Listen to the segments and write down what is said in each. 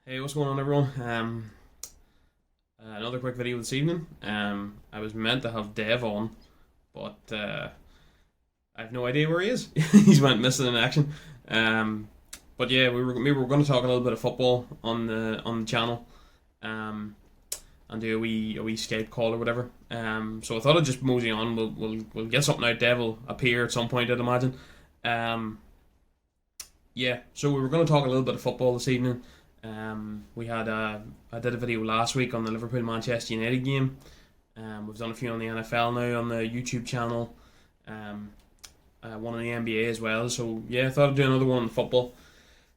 Hey, what's going on, everyone? Another quick video this evening. I was meant to have Dev on, but I have no idea where he is. He's went missing in action. Um, but yeah, we were going to talk a little bit of football on the channel, um, and do a wee Skype call or whatever. So I thought I'd just mosey on. We'll get something out. Dev will appear at some point, I'd imagine. Um, yeah, so we were going to talk a little bit of football this evening. I did a video last week on the Liverpool Manchester United game. We've done a few on the NFL now on the YouTube channel. Um, One on the NBA as well. So yeah, I thought I'd do another one on football.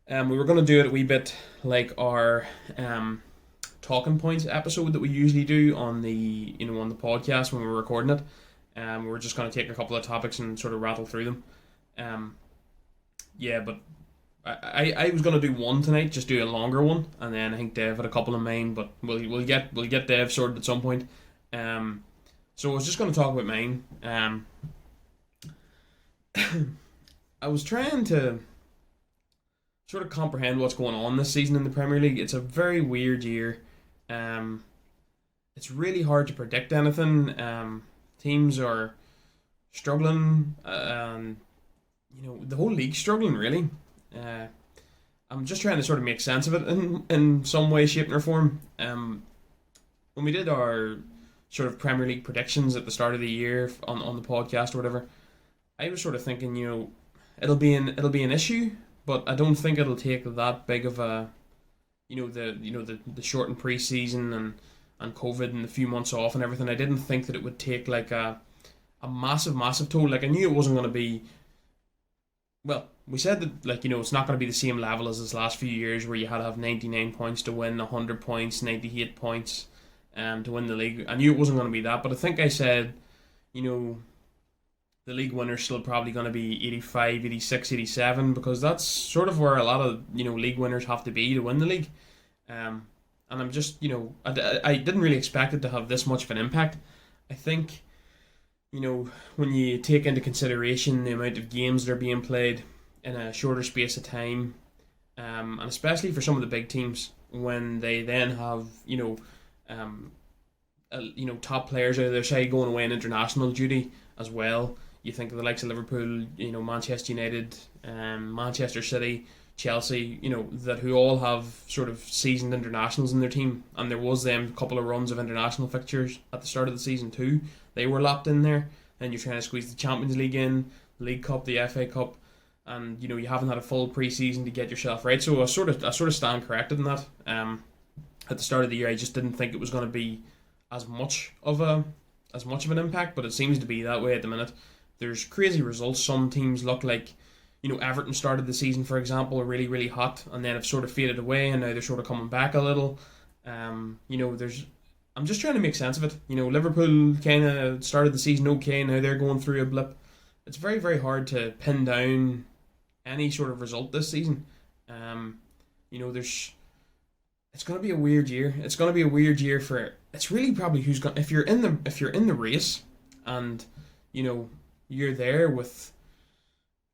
We were going to do it a wee bit like our talking points episode that we usually do on the podcast when we're recording it. We were just going to take a couple of topics and sort of rattle through them. Um, yeah, but I was gonna do one tonight, just do a longer one, and then I think Dev had a couple of mine, but we'll get Dev sorted at some point. Um, so I was just gonna talk about mine. I was trying to sort of comprehend what's going on this season in the Premier League. It's a very weird year. Um, it's really hard to predict anything. Teams are struggling, and the whole league's struggling really. Uh, I'm just trying to sort of make sense of it in some way, shape, or form. When we did our sort of Premier League predictions at the start of the year on the podcast or whatever, I was sort of thinking, it'll be an issue, but I don't think it'll take that big of a, the shortened preseason and COVID and the few months off and everything. I didn't think that it would take like a massive toll. Like I knew it wasn't going to be. Well, we said that it's not going to be the same level as this last few years where you had to have 99 points to win, 100 points, 98 points, to win the league. I knew it wasn't going to be that, but I think I said, the league winner's still probably going to be 85, 86, 87 because that's sort of where a lot of league winners have to be to win the league. And I'm just I didn't really expect it to have this much of an impact. I think when you take into consideration the amount of games that are being played in a shorter space of time, and especially for some of the big teams when they then have top players out of their side going away on international duty as well. You think of the likes of Liverpool, Manchester United, Manchester City, Chelsea, that who all have sort of seasoned internationals in their team, and there was them couple of runs of international fixtures at the start of the season too. They were lapped in there, and you're trying to squeeze the Champions League in, League Cup, the FA Cup, and you haven't had a full pre-season to get yourself right. So I sort of stand corrected in that. At the start of the year, I just didn't think it was going to be as much of an impact, but it seems to be that way at the minute. There's crazy results. Some teams look like, Everton started the season, for example, really, really hot, and then have sort of faded away, and now they're sort of coming back a little. There's. I'm just trying to make sense of it. Liverpool kind of started the season okay, now they're going through a blip. It's very, very hard to pin down any sort of result this season. There's. It's going to be a weird year. It's going to be a weird year for. It's really probably who's going. If you're in the race, and you're there with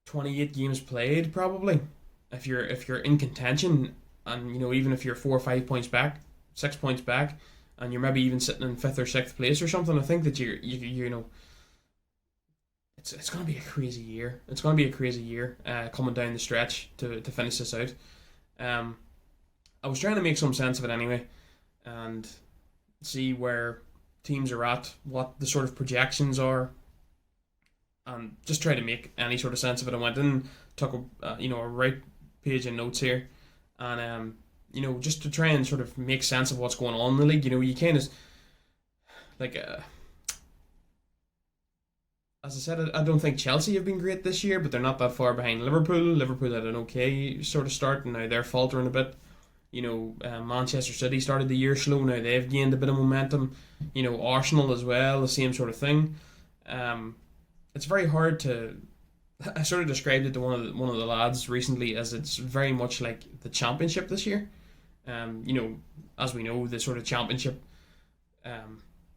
28 games played, probably. If you're in contention, and even if you're 4 or 5 points back, 6 points back, and you're maybe even sitting in fifth or sixth place or something, I think that it's going to be a crazy year. It's going to be a crazy year coming down the stretch to finish this out. I was trying to make some sense of it anyway, and see where teams are at, what the sort of projections are, and just try to make any sort of sense of it. I went in, took a right page of notes here, and just to try and sort of make sense of what's going on in the league. You kind of like as I said, I don't think Chelsea have been great this year, but they're not that far behind Liverpool. Liverpool had an okay sort of start, and now they're faltering a bit. Manchester City started the year slow. Now they've gained a bit of momentum. Arsenal as well, the same sort of thing. It's very hard to. I sort of described it to one of the lads recently as it's very much like the championship this year. As we know, the sort of championship,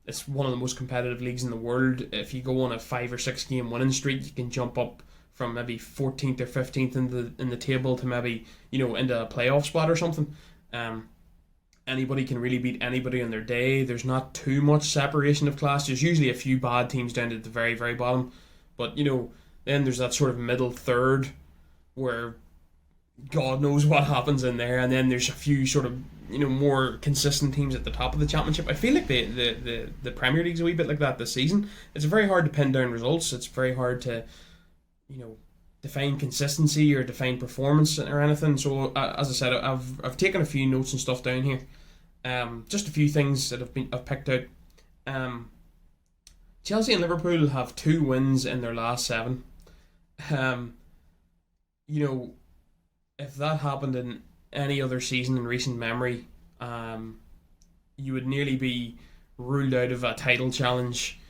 it's one of the most competitive leagues in the world. If you go on a 5 or 6 game winning streak, you can jump up from maybe 14th or 15th in the table to maybe into a playoff spot or something. Um, Anybody can really beat anybody on their day. There's not too much separation of class. There's usually a few bad teams down at the very, very bottom. But, then there's that sort of middle third where God knows what happens in there. And then there's a few sort of, more consistent teams at the top of the championship. I feel like the Premier League's a wee bit like that this season. It's very hard to pin down results. It's very hard to, define consistency or define performance or anything. So, as I said, I've taken a few notes and stuff down here. Just a few things that I've picked out. Chelsea and Liverpool have 2 wins in their last 7. Um, if that happened in any other season in recent memory, you would nearly be ruled out of a title challenge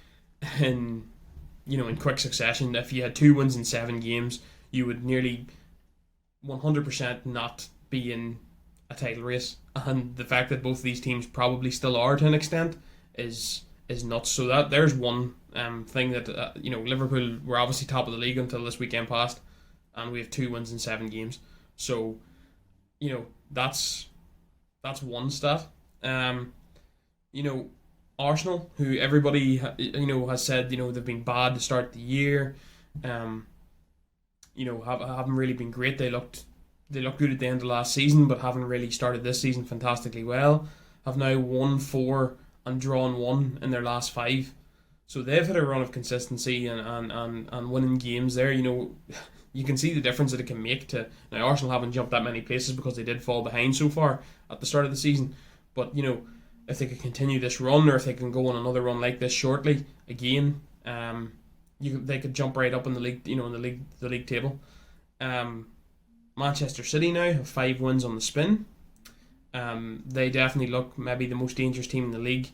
in in quick succession. If you had 2 wins in 7 games, you would nearly 100% not be in a title race. And the fact that both of these teams probably still are to an extent is nuts. So there's one thing that Liverpool were obviously top of the league until this weekend passed, and we have 2 wins in 7 games. So that's one stat. Arsenal, who everybody has said they've been bad to start the year, haven't really been great. They looked good at the end of last season, but haven't really started this season fantastically well. Have now won 4 and drawn 1 in their last 5. So they've had a run of consistency and winning games there. You can see the difference that it can make to now. Arsenal haven't jumped that many places because they did fall behind so far at the start of the season. But if they could continue this run, or if they can go on another run like this shortly again, they could jump right up in the league, in the league table. Manchester City now have 5 wins on the spin. They definitely look maybe the most dangerous team in the league.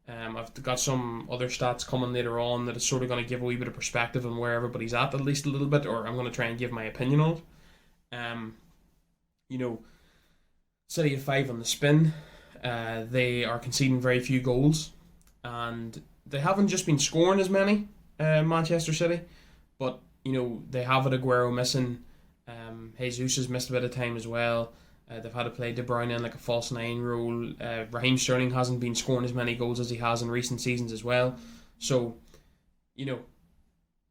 I've got some other stats coming later on that is sort of going to give a wee bit of perspective on where everybody's at least a little bit, or I'm going to try and give my opinion on it. City have 5 on the spin. They are conceding very few goals, and they haven't just been scoring as many, Manchester City, but they have had Aguero missing. Jesus has missed a bit of time as well. They've had to play De Bruyne in like a false 9 role. Raheem Sterling hasn't been scoring as many goals as he has in recent seasons as well. So,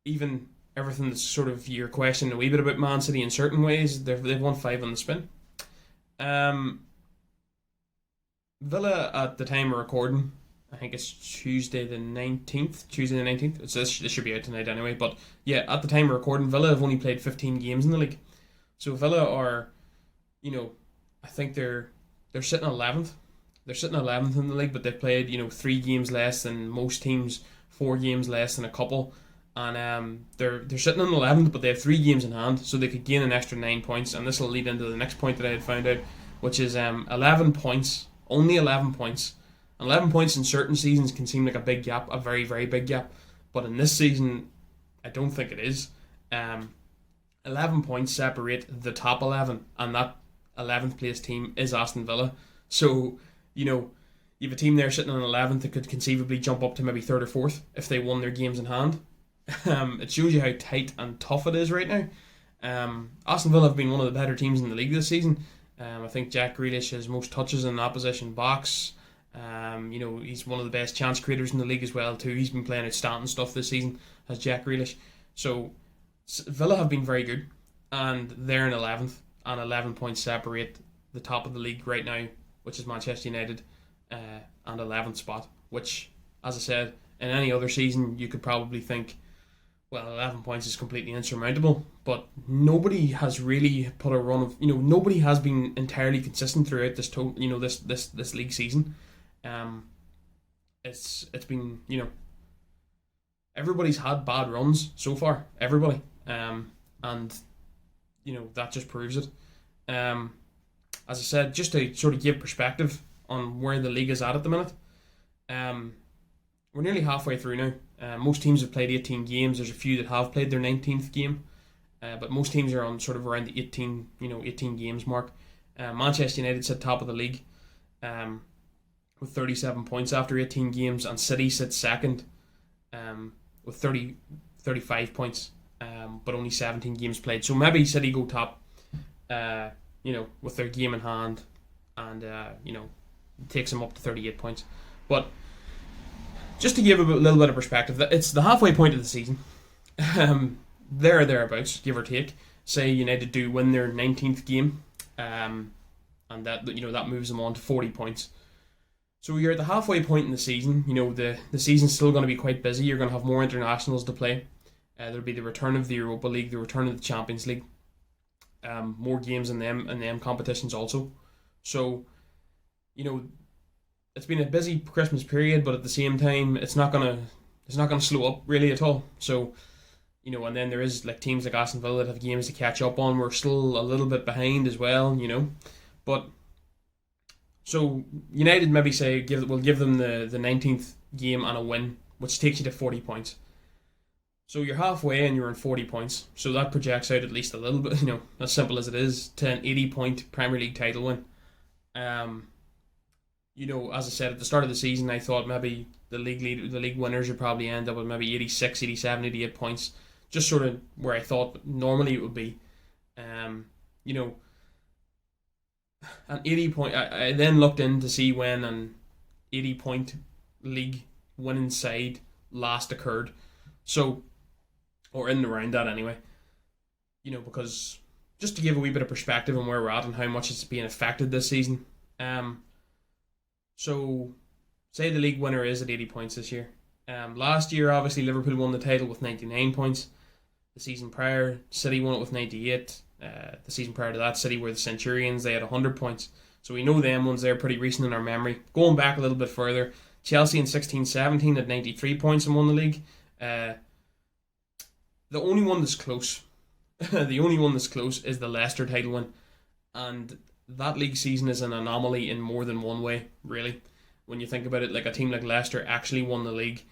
even everything that's sort of you're questioning a wee bit about Man City in certain ways, they've won 5 on the spin. Villa, at the time of recording, I think it's Tuesday the 19th. This should be out tonight anyway. But yeah, at the time of recording, Villa have only played 15 games in the league. So Villa are, I think they're sitting 11th. They're sitting 11th in the league, but they've played 3 games less than most teams, 4 games less than a couple, and they're sitting in 11th, but they have 3 games in hand, so they could gain an extra 9 points. And this will lead into the next point that I had found out, which is 11 points. Only 11 points. 11 points in certain seasons can seem like a big gap, a very, very big gap. But in this season, I don't think it is. 11 points separate the top 11, and that 11th place team is Aston Villa. So, you have a team there sitting on 11th that could conceivably jump up to maybe 3rd or 4th if they won their games in hand. It shows you how tight and tough it is right now. Aston Villa have been one of the better teams in the league this season. I think Jack Grealish has most touches in the opposition box. He's one of the best chance creators in the league as well too. He's been playing outstanding stuff this season as Jack Grealish. So Villa have been very good, and they're in 11th, and 11 points separate the top of the league right now, which is Manchester United, and 11th spot, which, as I said, in any other season you could probably think, well, 11 points is completely insurmountable, but nobody has really put a run of, nobody has been entirely consistent throughout this this league season. It's been, everybody's had bad runs so far, everybody, and that just proves it. As I said, just to sort of give perspective on where the league is at the minute, we're nearly halfway through now. Most teams have played 18 games. There's a few that have played their 19th game, but most teams are on sort of around the 18 games mark. Manchester United sit top of the league with 37 points after 18 games, and City sits second with 35 points, but only 17 games played. So maybe City go top, with their game in hand, and takes them up to 38 points. But just to give a little bit of perspective, it's the halfway point of the season. There or thereabouts, give or take. Say United do win their 19th game, and that moves them on to 40 points. So you're at the halfway point in the season. The season's still going to be quite busy. You're going to have more internationals to play. There'll be the return of the Europa League, the return of the Champions League. More games in them competitions also. So, it's been a busy Christmas period, but at the same time, it's not gonna slow up really at all. So, and then there is like teams like Aston Villa that have games to catch up on. We're still a little bit behind as well, but so United maybe say we'll give them the 19th game and a win, which takes you to 40 points. So you're halfway and you're on 40 points. So that projects out at least a little bit, as simple as it is, to an 80-point Premier League title win. As I said at the start of the season, I thought maybe the league winners would probably end up with maybe 86, 87, 88 points. Just sort of where I thought normally it would be. An 80 point. I then looked in to see when an 80-point league winning side last occurred. So, or in and around that anyway. Because just to give a wee bit of perspective on where we're at and how much it's being affected this season. So, say the league winner is at 80 points this year. Last year, obviously, Liverpool won the title with 99 points. The season prior, City won it with 98. The season prior to that, City were the Centurions. They had 100 points. So we know them ones there pretty recent in our memory. Going back a little bit further, Chelsea in 16-17 had 93 points and won the league. The only one that's close, is the Leicester title win. And that league season is an anomaly in more than one way, really. When you think about it, like a team like Leicester actually won the league.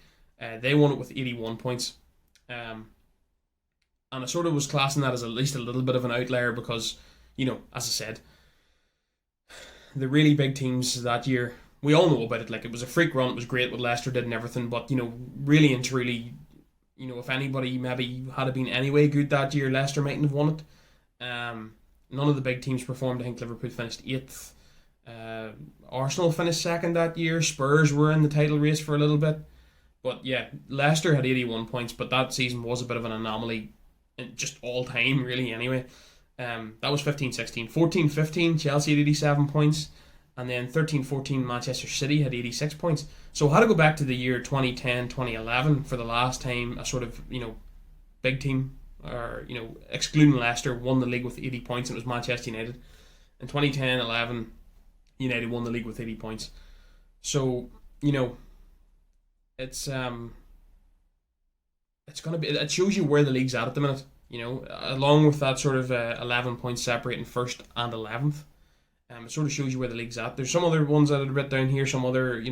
They won it with 81 points. And I sort of was classing that as at least a little bit of an outlier because, as I said, the really big teams that year, we all know about it. Like, it was a freak run. It was great what Leicester did and everything. But, really and truly, if anybody maybe had it been anyway good that year, Leicester mightn't have won it. None of the big teams performed. I think Liverpool finished 8th. Arsenal finished 2nd that year. Spurs were in the title race for a little bit. But yeah, Leicester had 81 points, but that season was a bit of an anomaly in just all time, really, anyway. That was 15-16. 14-15, Chelsea had 87 points. And then 13-14, Manchester City had 86 points. So I had to go back to the year 2010-2011 for the last time a sort of, big team, or, excluding Leicester, won the league with 80 points, and it was Manchester United. In 2010-11, United won the league with 80 points. So, it's going to be, it shows you where the league's at the minute, along with that sort of 11 points separating 1st and 11th. It sort of shows you where the league's at. There's some other ones that are a bit down here, some other,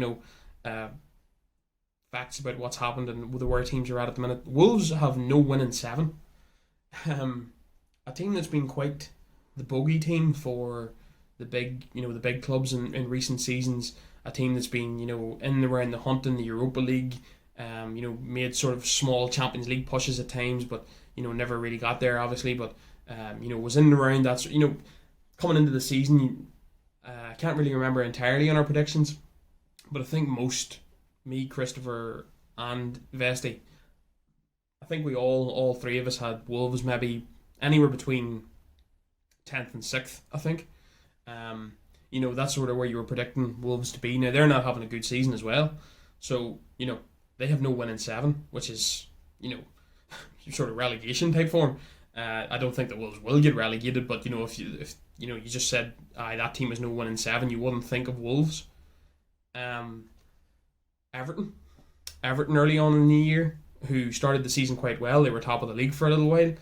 facts about what's happened and where teams are at the minute. Wolves have no win in 7. A team that's been quite the bogey team for the big clubs in recent seasons. A team that's been, in and around the hunt in the Europa League. Made sort of small Champions League pushes at times, but, never really got there, obviously. But, was in and around that. So, coming into the season, I can't really remember entirely on our predictions, but I think me, Christopher, and Vesti, I think we all three of us had Wolves maybe anywhere between 10th and 6th, I think. That's sort of where you were predicting Wolves to be. Now, they're not having a good season as well. So, they have no win in 7, which is, sort of relegation type form. I don't think that Wolves will get relegated, but, if you just said, that team has no win in 7, you wouldn't think of Wolves. Everton early on in the year, who started the season quite well. They were top of the league for a little while.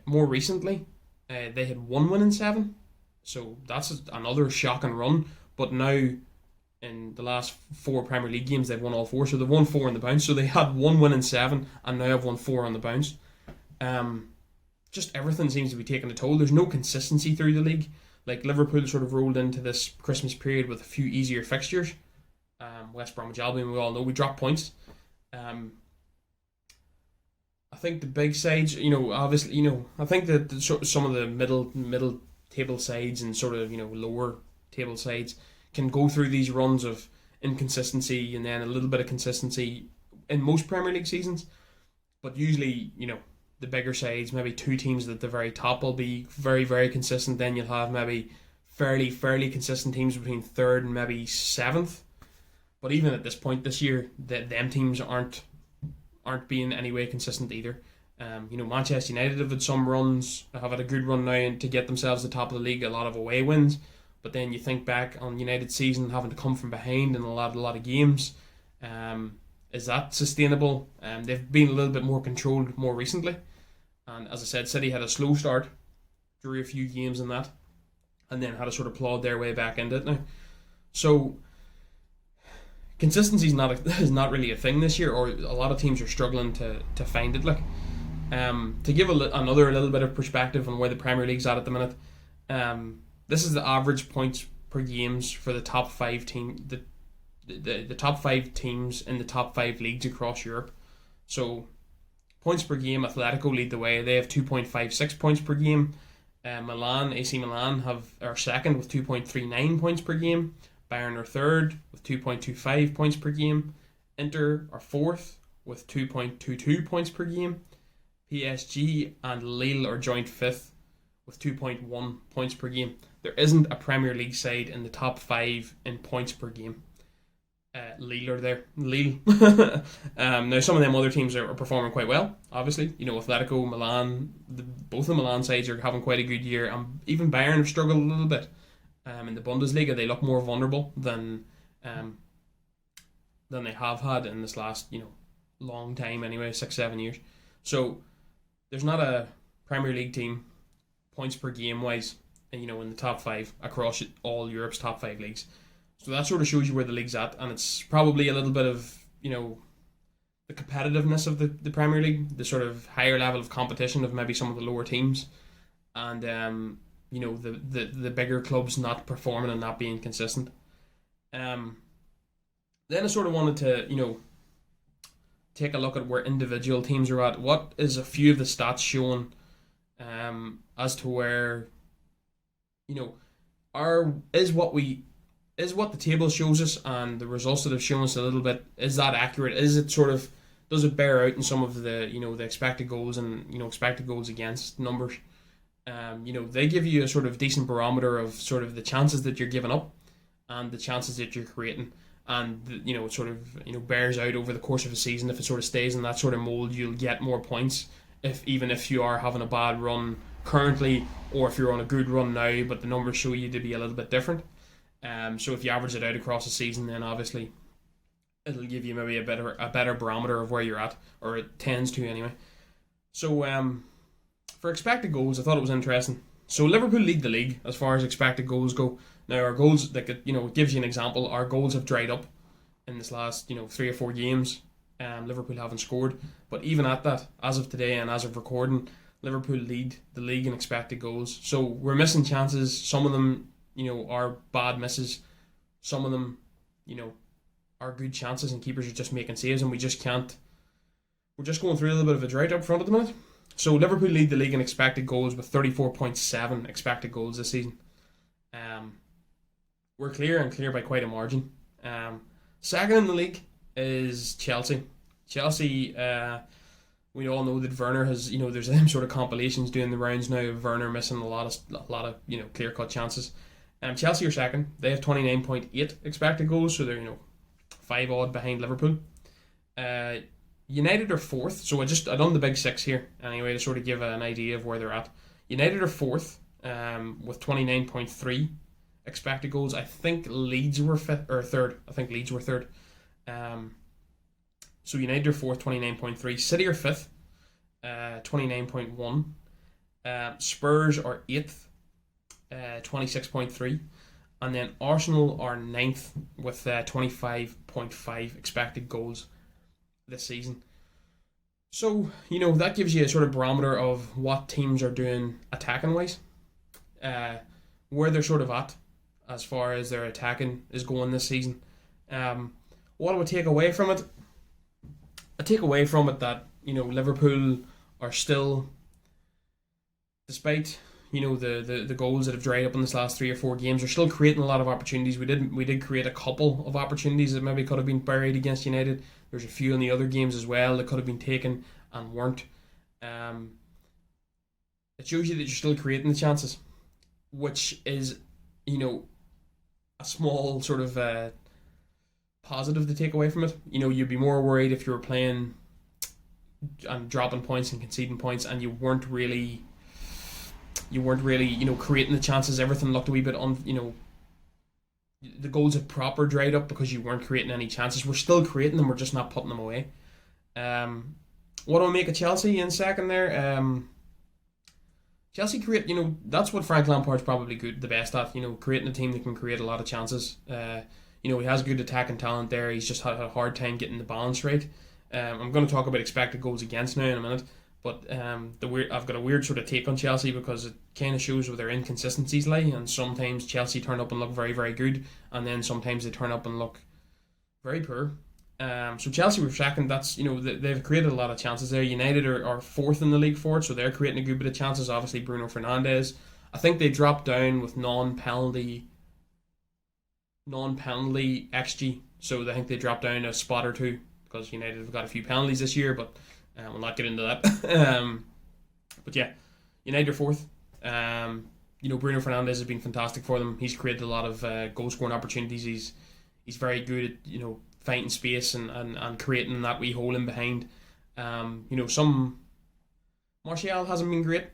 More recently, they had 1 win in 7. So that's another shocking run. But now, in the last 4 Premier League games, they've won all 4. So they've won 4 on the bounce. So they had 1 win in 7 and now have won 4 on the bounce. Just everything seems to be taking a toll. There's no consistency through the league. Like, Liverpool sort of rolled into this Christmas period with a few easier fixtures. West Bromwich Albion, we all know, we dropped points. I think the big sides, obviously, I think that some of the middle table sides and sort of, lower table sides can go through these runs of inconsistency and then a little bit of consistency in most Premier League seasons. But usually, the bigger sides, maybe two teams at the very top will be very, very consistent. Then you'll have maybe fairly consistent teams between third and maybe seventh. But even at this point this year, them teams aren't being any way consistent either. Manchester United have had some runs, have had a good run now to get themselves to the top of the league, a lot of away wins. But then you think back on United's season having to come from behind in a lot of games. Is that sustainable? They've been a little bit more controlled more recently. And as I said, City had a slow start, drew a few games in that, and then had to sort of plod their way back into it now. So consistency is not really a thing this year, or a lot of teams are struggling to find it. To give another little bit of perspective on where the Premier League's at the minute, this is the average points per games for the top 5 team, the top 5 teams in the top 5 leagues across Europe. So points per game, Atletico lead the way. They have 2.56 points per game. AC Milan are second with 2.39 points per game. Bayern are third with 2.25 points per game. Inter are fourth with 2.22 points per game. PSG and Lille are joint fifth with 2.1 points per game. There isn't a Premier League side in the top 5 in points per game. Lille are there. Lille. Now some of them other teams are performing quite well, obviously. Atletico, Milan, both the Milan sides are having quite a good year. Even Bayern have struggled a little bit. In the Bundesliga, they look more vulnerable than they have had in this last, long time anyway, 6-7 years. So there's not a Premier League team points per game wise, in the top 5 across all Europe's top 5 leagues. So that sort of shows you where the league's at, and it's probably a little bit of, the competitiveness of the Premier League, the sort of higher level of competition of maybe some of the lower teams, and the bigger clubs not performing and not being consistent. Then I sort of wanted to, take a look at where individual teams are at. What is a few of the stats showing as to where, is what the table shows us and the results that have shown us a little bit, is that accurate? Is it sort of, does it bear out in some of the, the expected goals and, expected goals against numbers? They give you a sort of decent barometer of sort of the chances that you're giving up and the chances that you're creating. And, it sort of, bears out over the course of a season. If it sort of stays in that sort of mold, you'll get more points even if you are having a bad run currently, or if you're on a good run now, but the numbers show you to be a little bit different. So if you average it out across the season, then obviously it'll give you maybe a better barometer of where you're at, or it tends to anyway. So for expected goals, I thought it was interesting. So Liverpool lead the league as far as expected goals go. Now our goals, it gives you an example. Our goals have dried up in this last 3 or 4 games. Liverpool haven't scored, but even at that, as of today and as of recording, Liverpool lead the league in expected goals. So we're missing chances. Some of them, are bad misses. Some of them, are good chances, and keepers are just making saves, and we just can't. We're just going through a little bit of a drought up front at the minute. So Liverpool lead the league in expected goals with 34.7 expected goals this season. We're clear by quite a margin. Second in the league is Chelsea. Chelsea, we all know that Werner has, there's them sort of compilations doing the rounds now of Werner missing a lot of clear-cut chances. Chelsea are second. They have 29.8 expected goals, so they're 5 odd behind Liverpool. United are fourth, so I done the big 6 here anyway to sort of give an idea of where they're at. United are fourth with 29.3 expected goals. I think Leeds were third. So United are fourth, 29.3. City are fifth, 29.1. Spurs are eighth, 26.3. And then Arsenal are ninth with 25.5 expected goals this season. So, that gives you a sort of barometer of what teams are doing attacking wise, where they're sort of at as far as their attacking is going this season. What I would take away from it? I take away from it that, Liverpool are still, despite, the goals that have dried up in this last 3 or 4 games. They're still creating a lot of opportunities. We did create a couple of opportunities that maybe could have been buried against United. There's a few in the other games as well that could have been taken and weren't. Um, it shows you that you're still creating the chances, which is, a small sort of positive to take away from it. You'd be more worried if you were playing and dropping points and conceding points, and you weren't really creating the chances. Everything looked a wee bit the goals had proper dried up because you weren't creating any chances. We're still creating them, we're just not putting them away. What do I make of Chelsea in second there? Chelsea create, that's what Frank Lampard's probably the best at, creating a team that can create a lot of chances. He has good attacking talent there. He's just had a hard time getting the balance right. I'm going to talk about expected goals against now in a minute, but I've got a weird sort of take on Chelsea because it kind of shows where their inconsistencies lie, and sometimes Chelsea turn up and look very, very good, and then sometimes they turn up and look very poor. So Chelsea were second. That's they've created a lot of chances there. United are fourth in the league for it, so they're creating a good bit of chances. Obviously Bruno Fernandes. I think they dropped down with non-penalty XG, so I think they dropped down a spot or two because United have got a few penalties this year, but we'll not get into that. But yeah, United are fourth. Bruno Fernandes has been fantastic for them. He's created a lot of goal scoring opportunities. He's very good at fighting space and creating that wee hole in behind. Some Martial hasn't been great.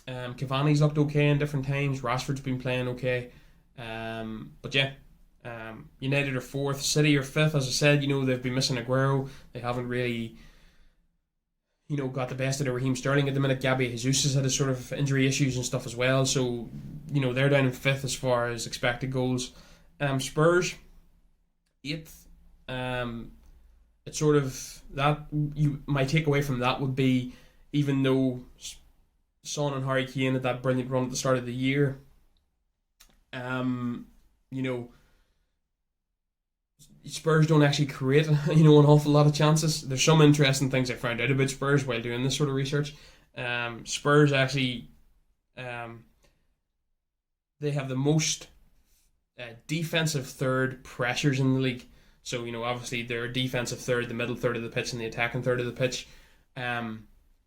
Cavani's looked okay in different times. Rashford's been playing okay. But yeah, United are fourth. City are fifth. As I said, they've been missing Aguero. They haven't really got the best out of Raheem Sterling at the minute. Gabriel Jesus has had his sort of injury issues and stuff as well. So, they're down in fifth as far as expected goals. Spurs, eighth. It's sort of that. My takeaway from that would be, even though Son and Harry Kane had that brilliant run at the start of the year, Spurs don't actually create an awful lot of chances. There's some interesting things I found out about Spurs while doing this sort of research. Spurs actually, they have the most defensive third pressures in the league. So obviously they're defensive third, the middle third of the pitch, and the attacking third of the pitch.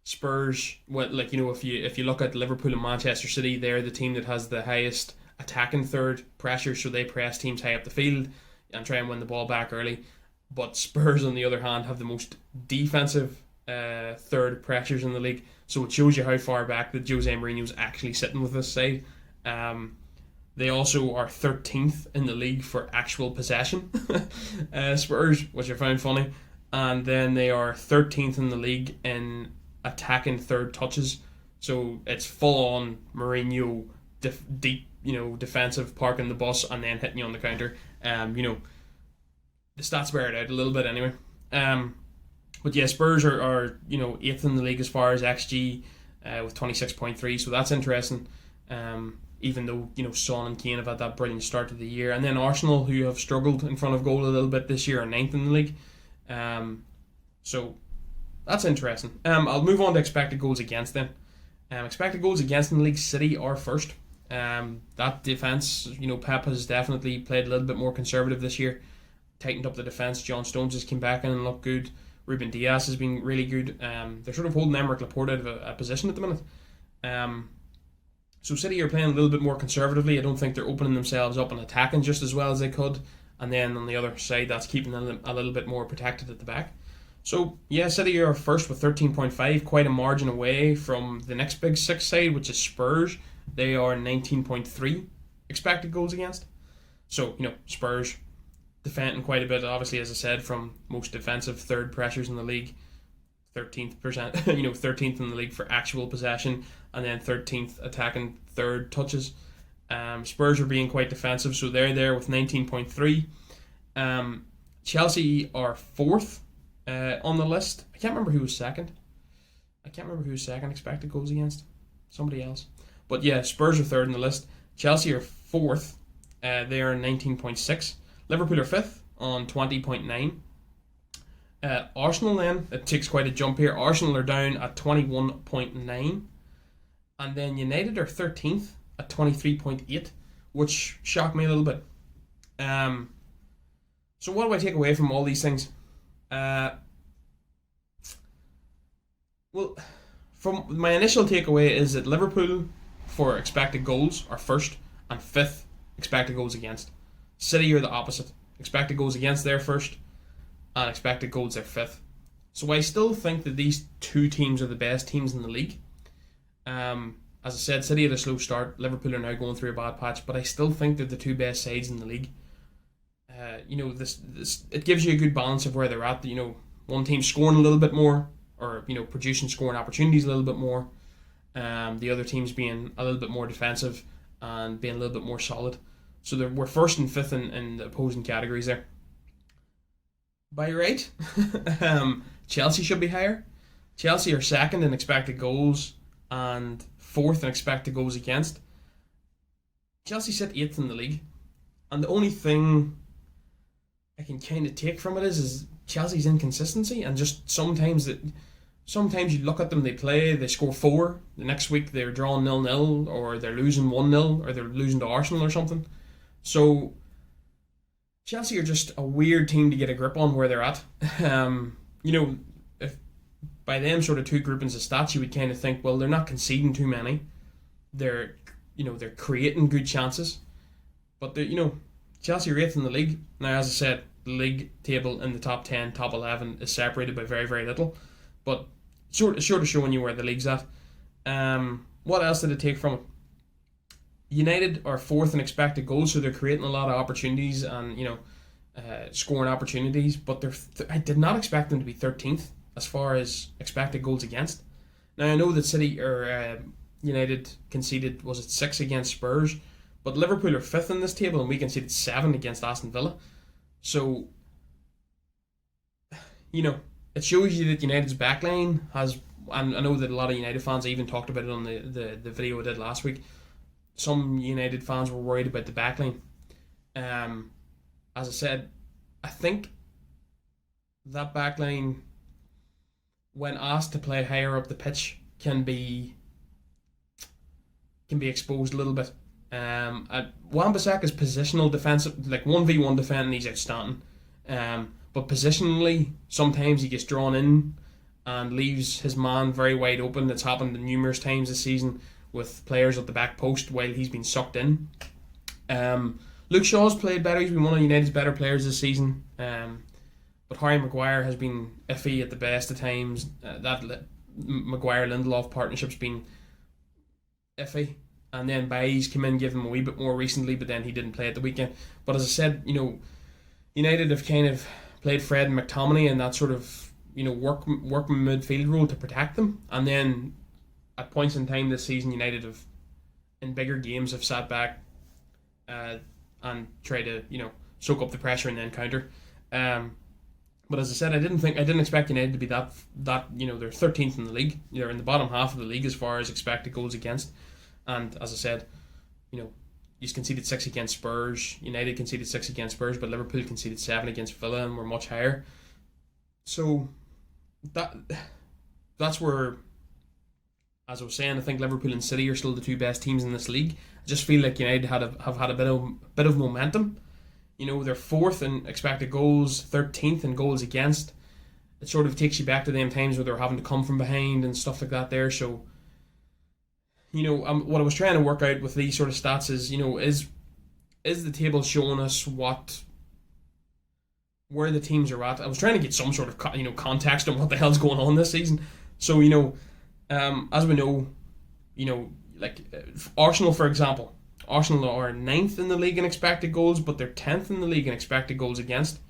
Spurs, if you look at Liverpool and Manchester City, they're the team that has the highest attacking third pressure. So they press teams high up the field and try and win the ball back early. But Spurs, on the other hand, have the most defensive third pressures in the league. So it shows you how far back that Jose Mourinho's actually sitting with this side. They also are 13th in the league for actual possession, Spurs, which I found funny. And then they are 13th in the league in attacking third touches. So it's full on Mourinho, deep, defensive, parking the bus and then hitting you on the counter. The stats bear it out a little bit anyway. But yeah, Spurs are 8th in the league as far as XG with 26.3. So that's interesting. Even though Son and Kane have had that brilliant start to the year, and then Arsenal, who have struggled in front of goal a little bit this year, are 9th in the league. So that's interesting. I'll move on to expected goals against them. Expected goals against in the league, City are first. That defence, Pep has definitely played a little bit more conservative this year, tightened up the defence. John Stones has come back in and looked good. Ruben Diaz has been really good. They're sort of holding Emerick Laporte out of a position at the minute. So City are playing a little bit more conservatively. I don't think they're opening themselves up and attacking just as well as they could. And then on the other side, that's keeping them a little bit more protected at the back. So yeah, City are first with 13.5, quite a margin away from the next big six side, which is Spurs. They are 19.3 expected goals against. So, Spurs defending quite a bit, obviously, as I said, from most defensive third pressures in the league. 13th in the league for actual possession, and then 13th attacking third touches. Spurs are being quite defensive, so they're there with 19.3. Chelsea are fourth on the list. I can't remember who was second. Expected goals against. Somebody else. But yeah, Spurs are third on the list. Chelsea are fourth. They are 19.6. Liverpool are fifth on 20.9. Arsenal then, it takes quite a jump here. Arsenal are down at 21.9. and then United are 13th at 23.8, which shocked me a little bit. Um, so what do I take away from all these things? Uh, well, from my initial takeaway is that Liverpool, for expected goals, are first and fifth expected goals against. City are the opposite. Expected goals against they're first, and expected goals they're fifth. So I still think that these two teams are the best teams in the league. As I said, City had a slow start. Liverpool are now going through a bad patch, but I still think they're the two best sides in the league. This it gives you a good balance of where they're at. One team scoring a little bit more, or producing scoring opportunities a little bit more. The other teams being a little bit more defensive and being a little bit more solid. So we're first and fifth in the opposing categories there. By right, Chelsea should be higher. Chelsea are second in expected goals and fourth in expected goals against. Chelsea sit eighth in the league, and the only thing I can kind of take from it is Chelsea's inconsistency, and just sometimes you look at them, they play, they score four, the next week they're drawing 0-0, or they're losing 1-0, or they're losing to Arsenal or something. So Chelsea are just a weird team to get a grip on where they're at. If by them sort of two groupings of stats, you would kind of think, well, they're not conceding too many. They're creating good chances, but Chelsea are eighth in the league. Now, as I said, the league table in the top 10, top 11 is separated by very, very little, but sort of showing you where the league's at. What else did it take from it? United are fourth in expected goals, so they're creating a lot of opportunities and scoring opportunities. But I did not expect them to be 13th as far as expected goals against. Now I know that City or United conceded, was it 6 against Spurs, but Liverpool are fifth in this table and we conceded 7 against Aston Villa. So it shows you that United's backline has. And I know that a lot of United fans even talked about it on the video I did last week. Some United fans were worried about the backline. As I said, I think that backline, when asked to play higher up the pitch, can be exposed a little bit. Wan-Bissaka's positional defensive, like 1v1 defending, he's outstanding. But positionally, sometimes he gets drawn in and leaves his man very wide open. It's happened numerous times this season with players at the back post while he's been sucked in. Luke Shaw's played better. He's been one of United's better players this season. But Harry Maguire has been iffy at the best of times. That Maguire-Lindelof partnership's been iffy. And then Bailly's come in, give him a wee bit more recently, but then he didn't play at the weekend. But as I said, United have kind of played Fred and McTominay in that sort of work midfield role to protect them. And then at points in time this season, United have, in bigger games, have sat back and tried to soak up the pressure and then counter. But as I said, I didn't expect United to be that they're 13th in the league. They're in the bottom half of the league as far as expected goals against. And as I said, you conceded 6 against Spurs. United conceded 6 against Spurs, but Liverpool conceded 7 against Villa and were much higher. So that's where, as I was saying, I think Liverpool and City are still the two best teams in this league. I just feel like United have had a bit of momentum. They're fourth in expected goals, 13th in goals against. It sort of takes you back to them times where they're having to come from behind and stuff like that there. So, what I was trying to work out with these sort of stats is, is the table showing us where the teams are at? I was trying to get some sort of context on what the hell's going on this season. So, as we know, like Arsenal, for example. Arsenal are 9th in the league in expected goals, but they're 10th in the league in expected goals against.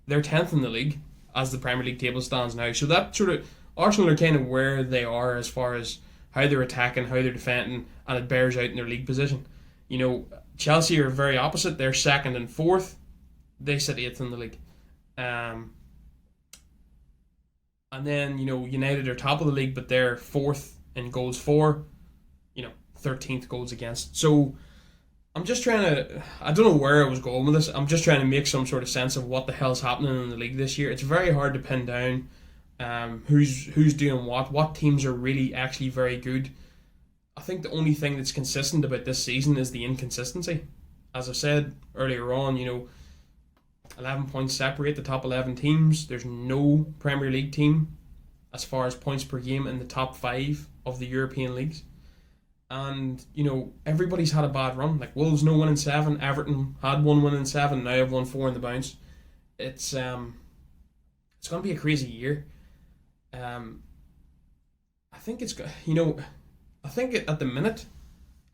They're 10th in the league as the Premier League table stands now. So that sort of, Arsenal are kind of where they are as far as how they're attacking, how they're defending, and it bears out in their league position. Chelsea are very opposite. They're 2nd and 4th. They sit 8th in the league. And then, United are top of the league, but they're 4th in goals for, 13th goals against. So I'm just trying to, I don't know where I was going with this. I'm just trying to make some sort of sense of what the hell's happening in the league this year. It's very hard to pin down who's doing what teams are really actually very good. I think the only thing that's consistent about this season is the inconsistency. As I said earlier on, 11 points separate the top 11 teams. There's no Premier League team as far as points per game in the top five of the European leagues. And, everybody's had a bad run. Like Wolves, no 1-7. Everton had 1 win in 7. Now have won 4 in the bounce. It's going to be a crazy year. I think it's, I think at the minute,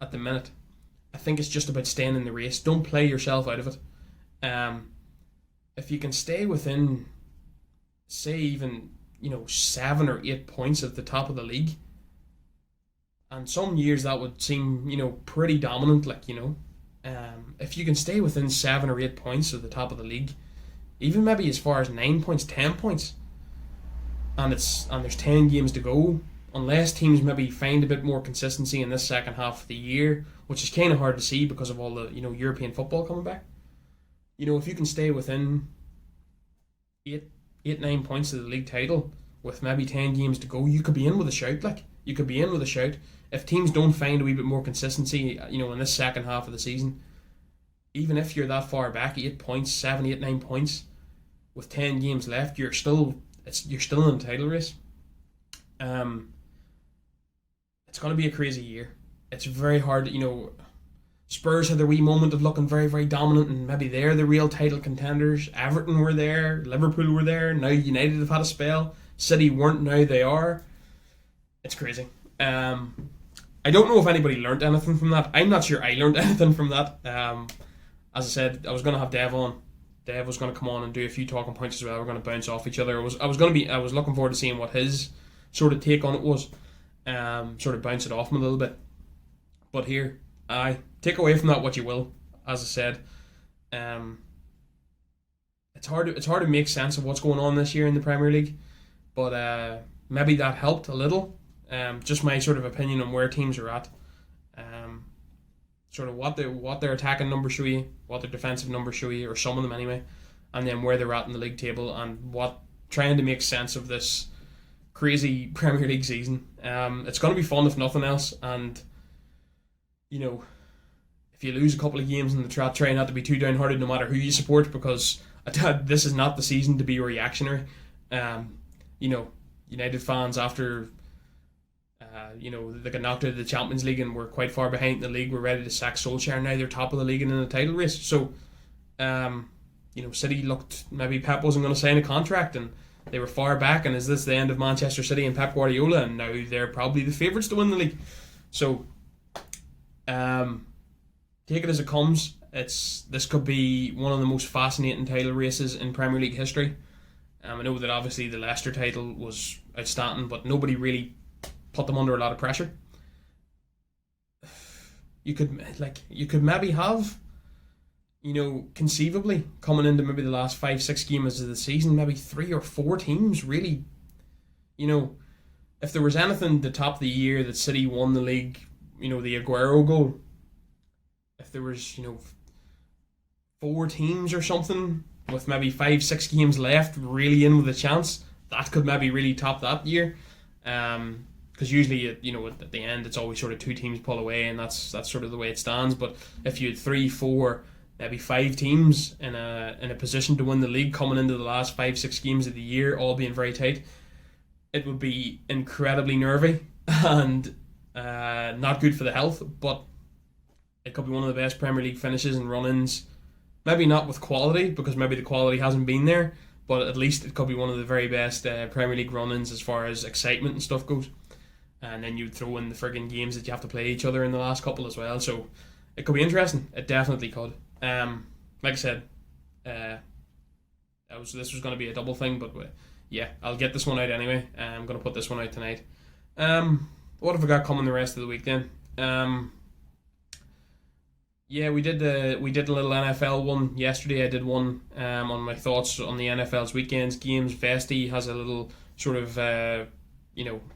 I think it's just about staying in the race. Don't play yourself out of it. If you can stay within, say, even 7 or 8 points at the top of the league, and some years that would seem pretty dominant. If you can stay within 7 or 8 points of the top of the league, even maybe as far as 9 points, 10 points, and there's 10 games to go. Unless teams maybe find a bit more consistency in this second half of the year, which is kind of hard to see because of all the European football coming back. If you can stay within 9 points of the league title with maybe 10 games to go, you could be in with a shout. You could be in with a shout if teams don't find a wee bit more consistency. In this second half of the season, even if you're that far back, 8 points, 7, 8, 9 points, with 10 games left, you're still in the title race. It's going to be a crazy year. It's very hard. Spurs had their wee moment of looking very, very dominant, and maybe they're the real title contenders. Everton were there, Liverpool were there. Now United have had a spell. City weren't. Now they are. It's crazy. I don't know if anybody learnt anything from that. I'm not sure I learned anything from that. As I said, I was going to have Dev on. Dev was going to come on and do a few talking points as well. We're going to bounce off each other. I was looking forward to seeing what his sort of take on it was. Sort of bounce it off him a little bit. But here, I take away from that what you will. As I said, it's hard to make sense of what's going on this year in the Premier League. But maybe that helped a little. Just my sort of opinion on where teams are at. Sort of what their attacking numbers show you, what their defensive numbers show you, or some of them anyway, and then where they're at in the league table, and trying to make sense of this crazy Premier League season. It's going to be fun if nothing else, and if you lose a couple of games in the trap, try not to be too downhearted no matter who you support, because this is not the season to be reactionary. United fans, after they got knocked out of the Champions League and were quite far behind in the league, were ready to sack Solskjaer. Now they're top of the league and in the title race. So City looked, maybe Pep wasn't going to sign a contract, and they were far back, and is this the end of Manchester City and Pep Guardiola? And now they're probably the favourites to win the league. So take it as it comes. This could be one of the most fascinating title races in Premier League history. I know that obviously the Leicester title was outstanding, but nobody really put them under a lot of pressure. You could maybe have, conceivably coming into maybe the last 5-6 games of the season, maybe 3 or 4 teams really, if there was anything the top of the year that City won the league, the Aguero goal, if there was 4 teams or something with maybe 5-6 games left really in with a chance, that could maybe really top that year. Because usually, at the end, it's always sort of 2 teams pull away, and that's sort of the way it stands. But if you had 3, 4, maybe 5 teams in a position to win the league coming into the last 5-6 games of the year, all being very tight, it would be incredibly nervy and not good for the health. But it could be one of the best Premier League finishes and run-ins. Maybe not with quality, because maybe the quality hasn't been there, but at least it could be one of the very best Premier League run-ins as far as excitement and stuff goes. And then you'd throw in the friggin' games that you have to play each other in the last couple as well. So it could be interesting. It definitely could. Like I said, this was going to be a double thing, but yeah, I'll get this one out anyway. I'm going to put this one out tonight. What have I got coming the rest of the week then? Yeah, we did a little NFL one yesterday. I did one on my thoughts on the NFL's weekend's games. Vesti has a little sort of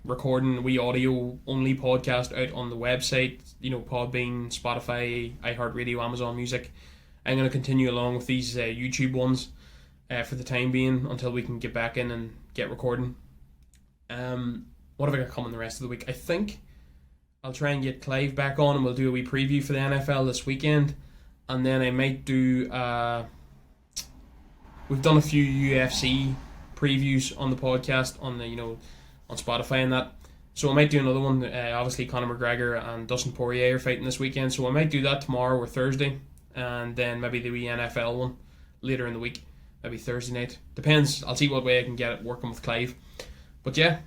recording wee audio only podcast out on the website. Podbean, Spotify, iHeartRadio, Amazon Music. I'm going to continue along with these YouTube ones for the time being until we can get back in and get recording. What have I got coming the rest of the week? I think I'll try and get Clive back on, and we'll do a wee preview for the NFL this weekend. And then I might do. We've done a few UFC previews on the podcast on the on Spotify and that. So I might do another one. Obviously, Conor McGregor and Dustin Poirier are fighting this weekend, so I might do that tomorrow or Thursday, and then maybe the wee NFL one later in the week, maybe Thursday night. Depends. I'll see what way I can get it working with Clive. But yeah,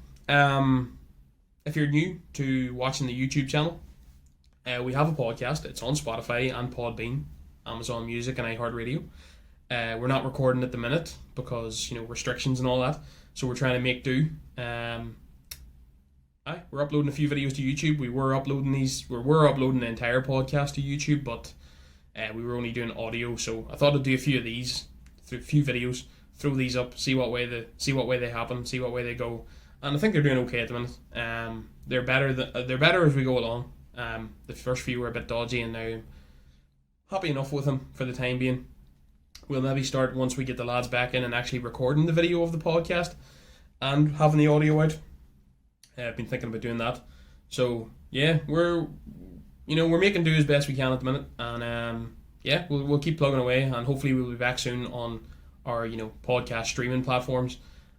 if you're new to watching the YouTube channel, we have a podcast. It's on Spotify and Podbean, Amazon Music, and iHeartRadio. We're not recording at the minute because restrictions and all that, so we're trying to make do. We're uploading a few videos to YouTube. We're uploading the entire podcast to YouTube, but we were only doing audio, so I thought I'd do a few of these, a few videos, throw these up, see what way they happen, see what way they go, and I think they're doing okay at the minute. They're better as we go along. The first few were a bit dodgy, and now I'm happy enough with them for the time being. We'll maybe start once we get the lads back in and actually recording the video of the podcast and having the audio out. I've been thinking about doing that. So yeah, we're making do as best we can at the minute, and we'll keep plugging away, and hopefully we'll be back soon on our podcast streaming platforms.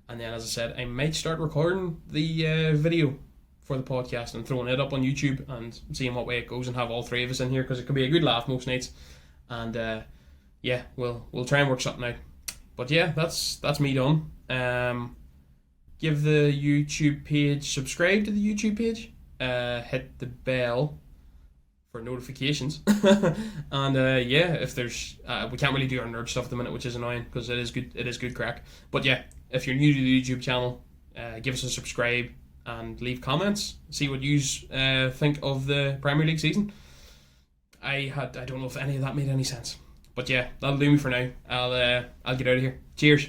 And then, as I said, I might start recording the video for the podcast and throwing it up on YouTube and seeing what way it goes, and have all three of us in here, because it can be a good laugh most nights. And we'll try and work something out. But yeah, that's me done. Give the YouTube page, subscribe to the YouTube page, hit the bell for notifications, and if there's we can't really do our nerd stuff at the minute, which is annoying because it is good crack. But yeah, if you're new to the YouTube channel, give us a subscribe and leave comments. See what you think of the Premier League season. I don't know if any of that made any sense, but yeah, that'll do me for now. I'll get out of here. Cheers.